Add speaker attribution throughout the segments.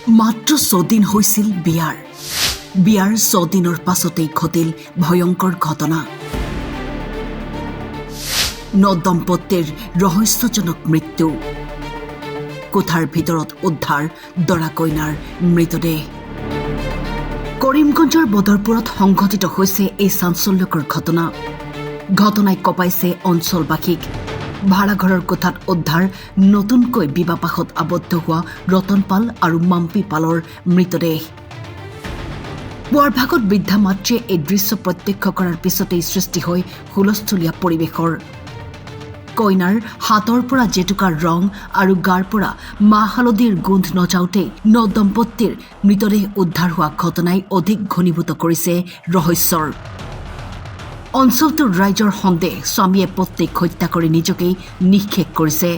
Speaker 1: মাত্ৰ 6 দিন হৈছিল বিয়াৰ 6 দিনৰ পাছতেই ঘটিল ভয়ংকৰ ঘটনা। নৱদম্পতিৰ ৰহস্যজনক মৃত্যু। কোঠাৰ ভিতৰত উদ্ধাৰ দৰা কইনাৰ মৃতদেহ। কৰিমগঞ্জৰ বদৰপুৰত সংঘটিত হৈছে এই চাঞ্চল্যকৰ ঘটনাই কঁপাইছে অঞ্চলবাসীক। ভাড়াঘৰৰ কোঠাত উদ্ধাৰ নতুনকৈ বিবাহপাশত আবদ্ধ হোৱা ৰতন পাল আৰু মাম্পী পালৰ মৃতদেহ। পুৱাৰ ভাগত বৃদ্ধা মাতৃয়ে এই দৃশ্য প্ৰত্যক্ষ কৰাৰ পিছতেই সৃষ্টি হয় হুলস্থুলীয়া পৰিৱেশৰ। কইনাৰ হাতৰ পৰা জেতুকাৰ ৰং আৰু গাৰ পৰা মাহ হালধিৰ গোন্ধ নজাওতেই নৱদম্পতিৰ মৃতদেহ উদ্ধাৰ হোৱা ঘটনাই অধিক ঘনীভূত কৰিছে ৰহস্যৰ। অঞ্চলটোৰ ৰাইজৰ সন্দেহ স্বামীয়ে পত্নীক হত্যা কৰি নিজকেই নিঃশেষ কৰিছে।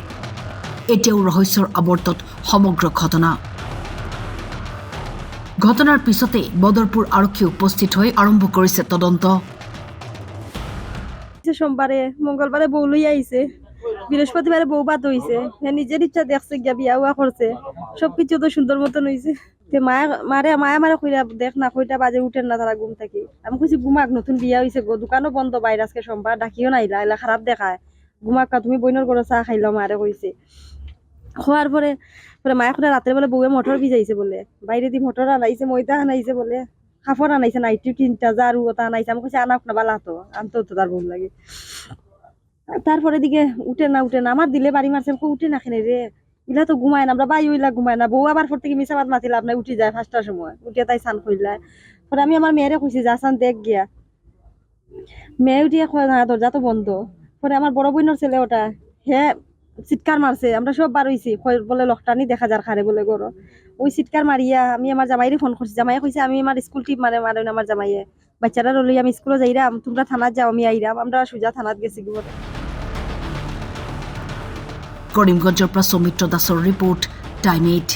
Speaker 1: এতিয়াও ৰহস্যৰ আৱৰ্তত সমগ্ৰ ঘটনাৰ পিছতেই বদৰপুৰ আৰক্ষী উপস্থিত হৈ আৰম্ভ কৰিছে তদন্ত।
Speaker 2: সোমবারে মঙ্গলবারে বউ লই আইছে, বৃহস্পতিবারে বউ বাদ হইছে, নিজের ইচ্ছা দেখছে গিয়া বিয়া উয়া করছে, সবকিছু তো সুন্দর মতন হইছে। মারে কইরা দেখ না কইটা বাজে উঠেন না তারা ঘুম থাকি। আমি কইছি ঘুমাক, নতুন বিয়া হইছে গো, দোকানও বন্ধ, বাইরে আজকে সোমবার, ডাকিও না এলা খারাপ দেখায়, ঘুমাক তুমি বইনের ঘরে চা খাইলাম মারে কইছে। খোয়ার পরে মায়ে কইরা রাতের বেলা বউয়ে মোটর ভিজাইছে বলে, বাইরে দি মোটর আনাইছে, ময়দা আনাইছে বলে, কাপড় আনাইছে, নাইটি 3টা জারু ওটা আনাইছে। আমি কইছি আনাক না, বালা তো আনতো তো তার বউ লাগে। তারপরে দিকে উঠে না আমার দিলে বাড়ি মারছে, উঠে না খেনে রে, ইলা তো ঘুমায় না, আমরা বাই ওইলা ঘুমায় না। বউ আবার পর থেকে মিশাবাদ মাতিলে আপনার উঠে যায় 5টার সময়, উঠে তাই চান কইলায়। পরে আমি আমার মেয়েরে কইছি যা চান দেখ গিয়া, মেয়ে উঠিয়ে কয় না দরজা তো বন্ধ। পরে আমার বড় বোনের ছেলে ওটা, হ্যাঁ চিৎকার মারছে, আমরা সব বার হইছি, বলে লকটানি দেখা যার খারে বলে গরো। ওই চিৎকার মারিয়া আমি আমার জামাইরে ফোন করছি, জামাইয়ে কইছে আমি আমার স্কুল টিপ মারে আমার জামাইয়ে, বাচ্চারা রলি আমি স্কুলে যাইরাম, তোমরা থানাত যাও, আমি আইরাম। আমরা সুজা থানাত গেছি গিয়ে।
Speaker 1: কৰিমগঞ্জৰ পৰা সৌমিত্ৰ দাসৰ ৰিপৰ্ট, টাইম 8।